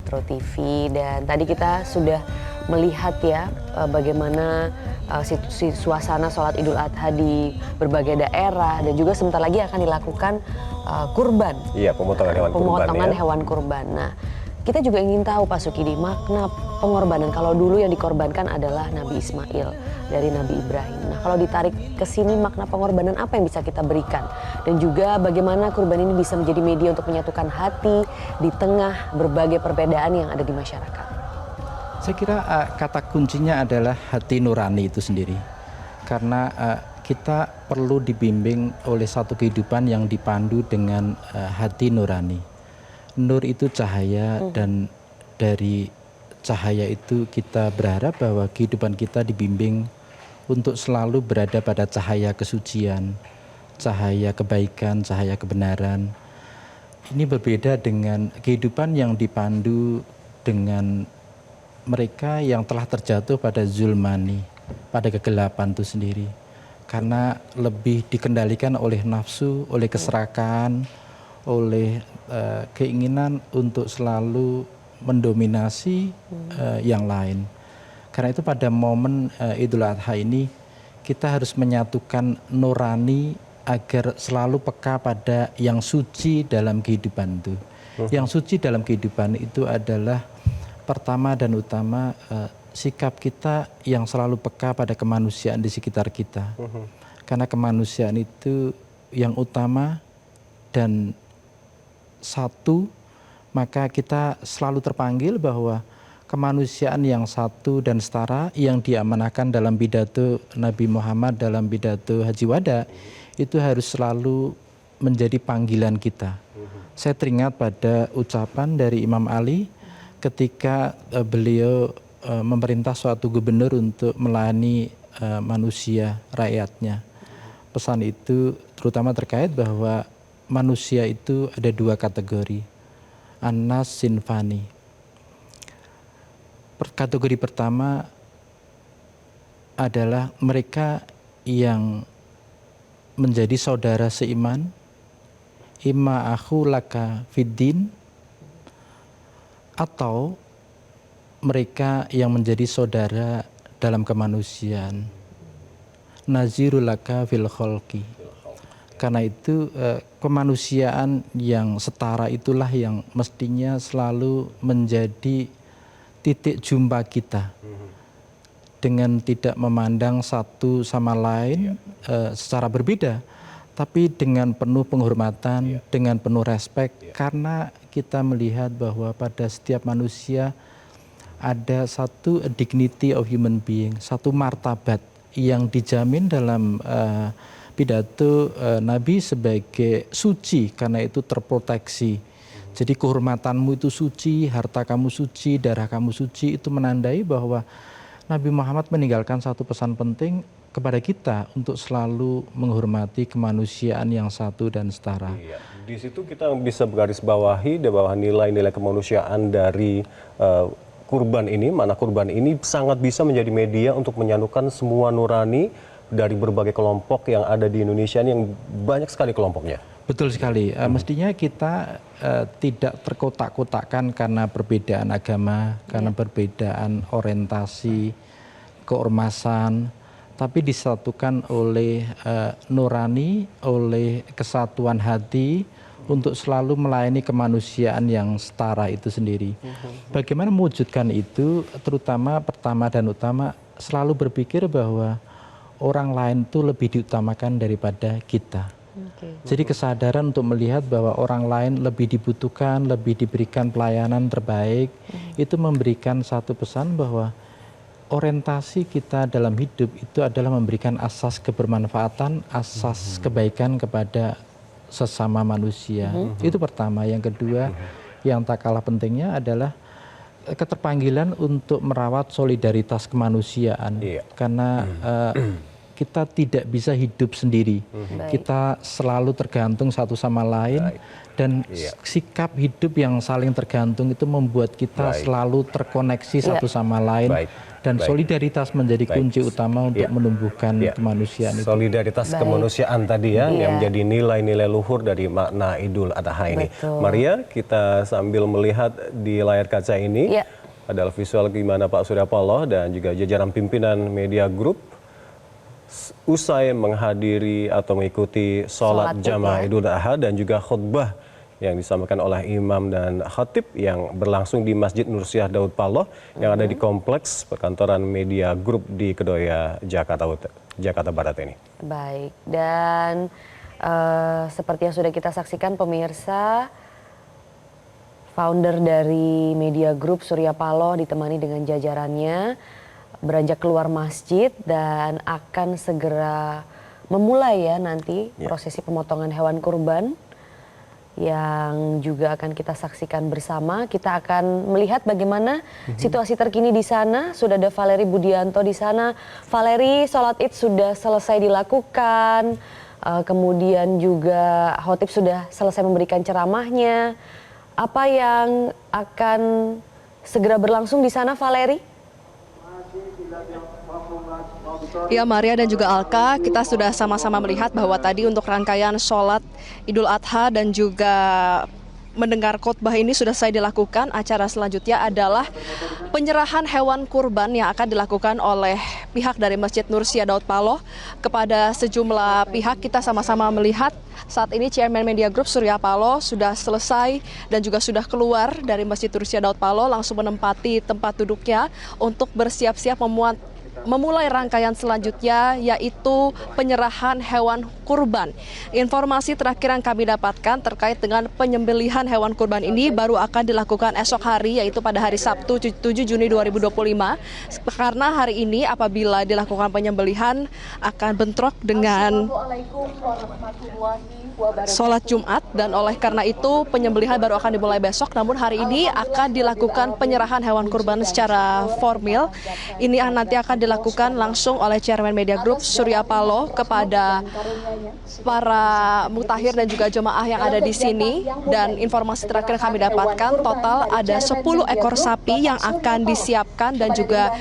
Metro TV. Dan tadi kita sudah melihat ya bagaimana suasana sholat Idul Adha di berbagai daerah, dan juga sebentar lagi akan dilakukan kurban. Iya, pemotongan hewan kurban. Nah, kita juga ingin tahu Pak Sukidi makna pengorbanan. Kalau dulu yang dikorbankan adalah Nabi Ismail dari Nabi Ibrahim. Nah, kalau ditarik ke sini makna pengorbanan apa yang bisa kita berikan? Dan juga bagaimana kurban ini bisa menjadi media untuk menyatukan hati di tengah berbagai perbedaan yang ada di masyarakat. Saya kira kata kuncinya adalah hati nurani itu sendiri. Karena kita perlu dibimbing oleh satu kehidupan yang dipandu dengan hati nurani. Nur itu cahaya, dan dari cahaya itu kita berharap bahwa kehidupan kita dibimbing untuk selalu berada pada cahaya kesucian, cahaya kebaikan, cahaya kebenaran. Ini berbeda dengan kehidupan yang dipandu dengan mereka yang telah terjatuh pada zulmani, pada kegelapan itu sendiri. Karena lebih dikendalikan oleh nafsu, oleh keserakan, oleh keinginan untuk selalu mendominasi yang lain. Karena itu pada momen Idul Adha ini kita harus menyatukan nurani agar selalu peka pada yang suci dalam kehidupan itu. Yang suci dalam kehidupan itu adalah pertama dan utama sikap kita yang selalu peka pada kemanusiaan di sekitar kita. Karena kemanusiaan itu yang utama dan satu, maka kita selalu terpanggil bahwa kemanusiaan yang satu dan setara yang diamanahkan dalam pidato Nabi Muhammad, dalam pidato Haji Wada, itu harus selalu menjadi panggilan kita. Saya teringat pada ucapan dari Imam Ali ketika beliau memerintah suatu gubernur untuk melayani manusia, rakyatnya. Pesan itu terutama terkait bahwa manusia itu ada dua kategori, Anas Sinfani. Kategori pertama adalah mereka yang menjadi saudara seiman, imma akhu laka fiddin, atau mereka yang menjadi saudara dalam kemanusiaan, nazirul laka fil kholqi. Karena itu kemanusiaan yang setara itulah yang mestinya selalu menjadi titik jumpa kita, dengan tidak memandang satu sama lain secara berbeda, tapi dengan penuh penghormatan, dengan penuh respek, karena kita melihat bahwa pada setiap manusia ada satu dignity of human being, satu martabat yang dijamin dalam pidato Nabi sebagai suci, karena itu terproteksi. Jadi kehormatanmu itu suci, harta kamu suci, darah kamu suci, itu menandai bahwa Nabi Muhammad meninggalkan satu pesan penting kepada kita untuk selalu menghormati kemanusiaan yang satu dan setara. Iya. Di situ kita bisa garis bawahi bahwa nilai-nilai kemanusiaan dari kurban ini, mana kurban ini sangat bisa menjadi media untuk menyatukan semua nurani dari berbagai kelompok yang ada di Indonesia ini, yang banyak sekali kelompoknya. Betul sekali. Mestinya kita tidak terkotak-kotakkan karena perbedaan agama, karena perbedaan orientasi, keormasan, tapi disatukan oleh nurani, oleh kesatuan hati untuk selalu melayani kemanusiaan yang setara itu sendiri. Bagaimana mewujudkan itu? Terutama pertama dan utama selalu berpikir bahwa orang lain itu lebih diutamakan daripada kita. Jadi kesadaran untuk melihat bahwa orang lain lebih dibutuhkan, lebih diberikan pelayanan terbaik, itu memberikan satu pesan bahwa orientasi kita dalam hidup itu adalah memberikan asas kebermanfaatan, asas kebaikan kepada sesama manusia. Itu pertama. Yang kedua, yang tak kalah pentingnya adalah keterpanggilan untuk merawat solidaritas kemanusiaan. Karena kita tidak bisa hidup sendiri. Kita selalu tergantung satu sama lain, dan sikap hidup yang saling tergantung itu membuat kita selalu terkoneksi satu sama lain Dan Baik. solidaritas menjadi Baik. kunci utama untuk Ya. menumbuhkan Ya. kemanusiaan itu. Solidaritas Baik. kemanusiaan tadi ya, Iya. yang menjadi nilai-nilai luhur dari makna Idul Adha ini. Betul. Maria, kita sambil melihat di layar kaca ini Iya. adalah visual gimana Pak Surya Paloh dan juga jajaran pimpinan media group usai menghadiri atau mengikuti sholat Sholat Id jamaah ya. Idul Adha dan juga khutbah yang disampaikan oleh imam dan khatib yang berlangsung di Masjid Nursiah Daud Paloh yang ada di kompleks perkantoran media group di Kedoya, Jakarta Barat ini. Baik, dan seperti yang sudah kita saksikan pemirsa, founder dari media group Surya Paloh ditemani dengan jajarannya beranjak keluar masjid dan akan segera memulai ya nanti prosesi pemotongan hewan kurban yang juga akan kita saksikan bersama. Kita akan melihat bagaimana situasi terkini di sana. Sudah ada Valeri Budianto di sana. Valeri, sholat Id sudah selesai dilakukan. Kemudian juga khotib sudah selesai memberikan ceramahnya. Apa yang akan segera berlangsung di sana, Valeri? Ya, Maria dan juga Alka, kita sudah sama-sama melihat bahwa tadi untuk rangkaian sholat Idul Adha dan juga mendengar khotbah ini sudah selesai dilakukan. Acara selanjutnya adalah penyerahan hewan kurban yang akan dilakukan oleh pihak dari Masjid Nursiah Daud Paloh kepada sejumlah pihak. Kita sama-sama melihat saat ini Chairman Media Group Surya Paloh sudah selesai dan juga sudah keluar dari Masjid Nursiah Daud Paloh langsung menempati tempat duduknya untuk bersiap-siap memulai rangkaian selanjutnya, yaitu penyerahan hewan kurban. Informasi terakhir yang kami dapatkan terkait dengan penyembelihan hewan kurban ini baru akan dilakukan esok hari, yaitu pada hari Sabtu 7 Juni 2025. Karena hari ini apabila dilakukan penyembelihan akan bentrok dengan sholat Jumat, dan oleh karena itu penyembelihan baru akan dimulai besok. Namun hari ini akan dilakukan penyerahan hewan kurban secara formal. Ini nanti akan dilakukan langsung oleh Chairman Media Group Surya Paloh kepada para mutakhir dan juga jemaah yang ada di sini. Dan informasi terakhir yang kami dapatkan, total ada 10 ekor sapi yang akan disiapkan dan juga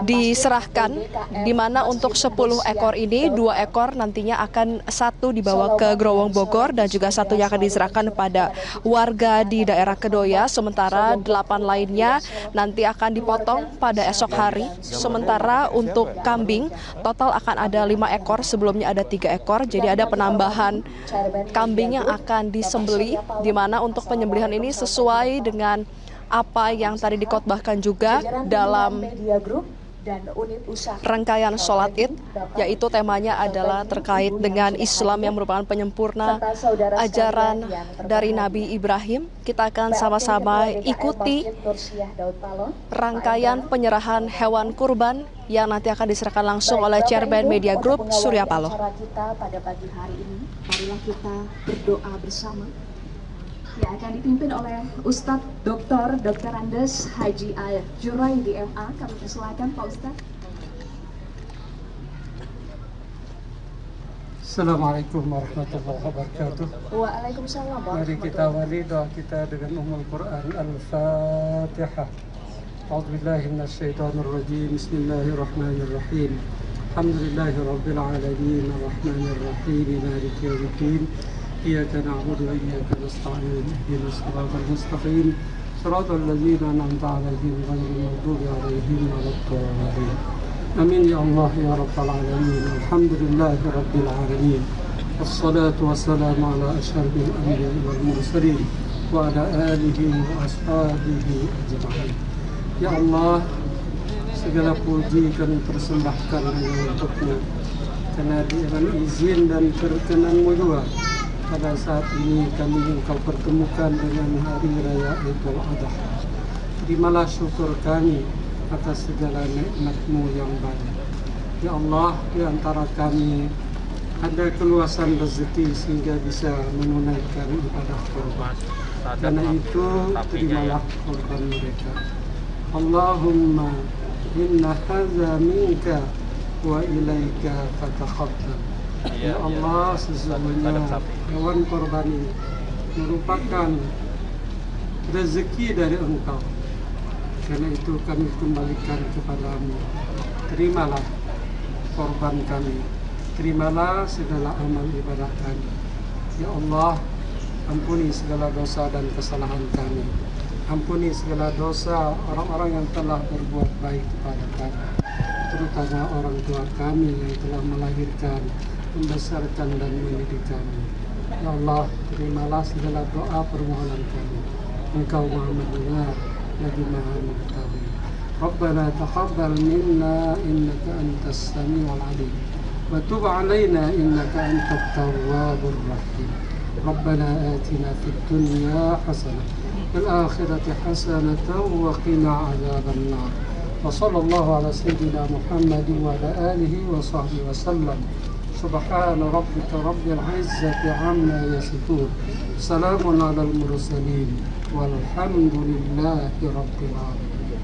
diserahkan, di mana untuk 10 ekor ini 2 ekor nantinya akan satu dibawa ke Growong Bogor dan juga satunya akan diserahkan kepada warga di daerah Kedoya, sementara 8 lainnya nanti akan dipotong pada esok hari. Sementara untuk kambing total akan ada 5 ekor, sebelumnya ada 3 ekor, jadi ada penambahan kambing yang akan disembelih, di mana untuk penyembelihan ini sesuai dengan apa yang tadi dikhotbahkan juga dalam rangkaian sholat Id, yaitu temanya adalah terkait dengan Islam yang merupakan penyempurna ajaran dari Nabi Ibrahim. Kita akan sama-sama ikuti rangkaian penyerahan hewan kurban yang nanti akan diserahkan langsung oleh Chairman Media Group Surya Paloh. Pada pagi hari ini, marilah kita berdoa bersama yang akan dipimpin oleh Ustadz Dr. Andes Haji Al Juraidi MA. Kami persilakan Pak Ustadz. Assalamualaikum warahmatullahi wabarakatuh. Waalaikumsalam Mari warahmatullahi kita awali doa kita dengan Ummul Quran Al-Fatihah. A'udzubillahi minasyaitonir rajim. Bismillahirrahmanirrahim. Alhamdulillahi rabbil alamin arrahmanir rahim maliki yaumiddin. Iyyaka na'budu wa iyyaka nasta'in. Ihdinas siratal mustaqim. Siratal ladzina an'amta 'alaihim ghairil maghdubi 'alaihim waladdallin. Amin ya Allah ya rabbal alamin. Alhamdulillahi rabbil alamin. Wassalatu wassalamu ala asyrafil anbiya'i wal mursalin wa ala alihi wa ashabihi ajma'in. Ya Allah, segala puji kami persembahkan hanya untuknya, karena dengan izin dan perkenanmu juga pada saat ini kami Engkau pertemukan dengan hari raya Idul Adha. Terimalah syukur kami atas segala nikmat-Mu yang banyak. Ya Allah, di antara kami ada keluasan rezeki sehingga bisa menunaikan ibadah kurban. Karena itu terimalah kurban mereka. Allahumma inna hadza minka wa ilaika fataqabbal. Ya Allah, sesungguhnya hewan korban ini merupakan rezeki dari Engkau, Karena itu kami kembalikan kepadamu. Terimalah korban kami, terimalah segala amal ibadah kami. Ya Allah, ampuni segala dosa dan kesalahan kami. Ampuni segala dosa orang-orang yang telah berbuat baik kepada kami, terutama orang tua kami yang telah melahirkan, membesarkan dan mendidik kami. Ya Allah, terimalah segala doa permohonan kami. Engkau Maha mendengar lagi Maha mengetahui. Rabbana taqabbal minna innaka antas samiul alim wa tub alaina innaka antat tawwabur rahim. Rabbana atina fid dunya hasanah wal akhirati hasanatan wa qina adzaban nar. Wa sallallahu ala sayyidina Muhammadin wa ala alihi wa sahbihi wa sallam. Subhana rabbika rabbil izzati amma yasifun. Salamun alal mursalin walhamdulillahi rabbil alamin.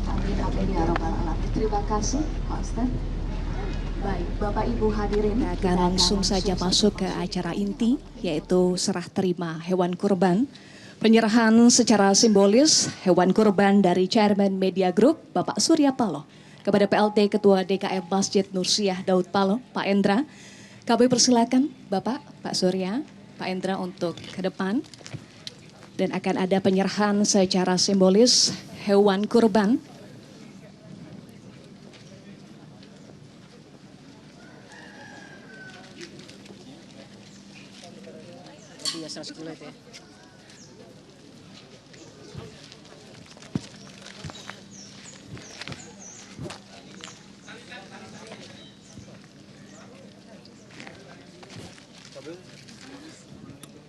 Amin amin ya rabbal alamin. Terima kasih Pak Ustaz. Baik, Bapak Ibu hadirin, Kita akan langsung saja masuk ke acara inti, yaitu serah terima hewan kurban. Penyerahan secara simbolis hewan kurban dari Chairman Media Group, Bapak Surya Paloh, kepada PLT Ketua DKM Masjid Nursiah Daud Paloh, Pak Endra. Kami persilakan Bapak, Pak Surya, Pak Endra untuk ke depan. Dan akan ada penyerahan secara simbolis hewan kurban.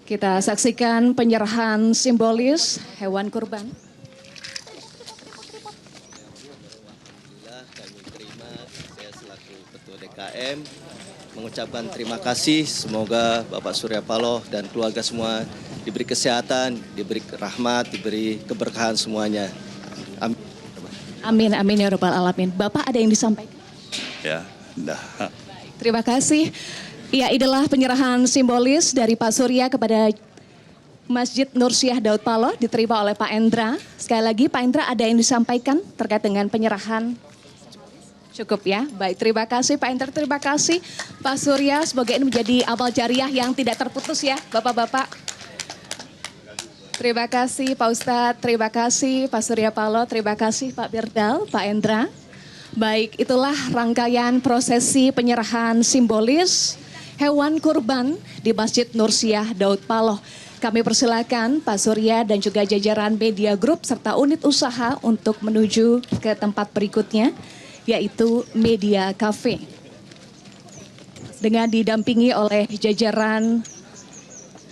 Kita saksikan penyerahan simbolis hewan kurban. Alhamdulillah kami terima, saya selaku Ketua DKM mengucapkan terima kasih. Semoga Bapak Surya Paloh dan keluarga semua diberi kesehatan, diberi rahmat, diberi keberkahan semuanya. Amin. Amin, amin ya rabbal alamin. Bapak ada yang disampaikan? Ya, dah. Terima kasih. Ya, inilah penyerahan simbolis dari Pak Surya kepada Masjid Nursiah Daud Paloh diterima oleh Pak Endra. Sekali lagi Pak Endra ada yang disampaikan terkait dengan penyerahan? Cukup ya. Baik, terima kasih Pak Endra, terima kasih Pak Surya. Semoga ini menjadi amal jariah yang tidak terputus ya Bapak-bapak. Terima kasih Pak Ustadz, terima kasih Pak Surya Paloh, terima kasih Pak Birdal, Pak Endra. Baik, itulah rangkaian prosesi penyerahan simbolis hewan kurban di Masjid Nursiah Daud Paloh. Kami persilakan Pak Surya dan juga jajaran Media Group serta unit usaha untuk menuju ke tempat berikutnya, yaitu Media Cafe. Dengan didampingi oleh jajaran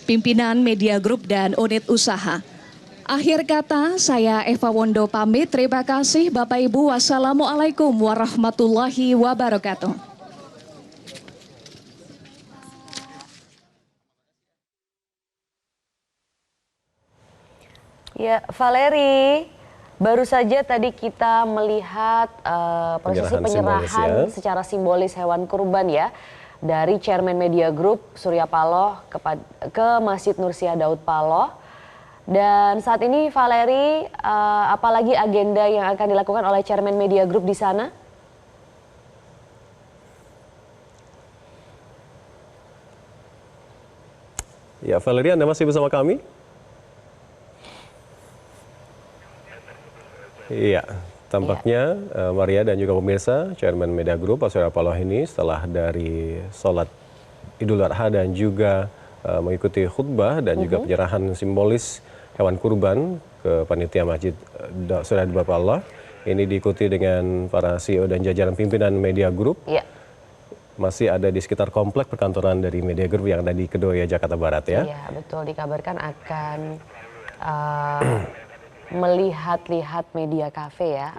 pimpinan Media Group dan unit usaha. Akhir kata, saya Eva Wondo pamit. Terima kasih Bapak Ibu. Wassalamualaikum warahmatullahi wabarakatuh. Ya, Valeri, baru saja tadi kita melihat prosesi penyerahan secara simbolis hewan kurban ya dari Chairman Media Group Surya Paloh ke Masjid Nursiah Daud Paloh. Dan saat ini Valeri, apalagi agenda yang akan dilakukan oleh Chairman Media Group di sana? Ya, Valeri, Anda masih bersama kami? Iya, tampaknya Maria dan juga pemirsa, Chairman Media Group Pak Surya Paloh ini setelah dari sholat Idul Adha dan juga mengikuti khutbah dan juga penyerahan simbolis hewan kurban ke panitia Masjid Surya Daud Paloh. Ini diikuti dengan para CEO dan jajaran pimpinan Media Group. Iya. Masih ada di sekitar komplek perkantoran dari Media Group yang ada di Kedoya, Jakarta Barat ya. Iya, betul, dikabarkan akan melihat-lihat Media Cafe ya.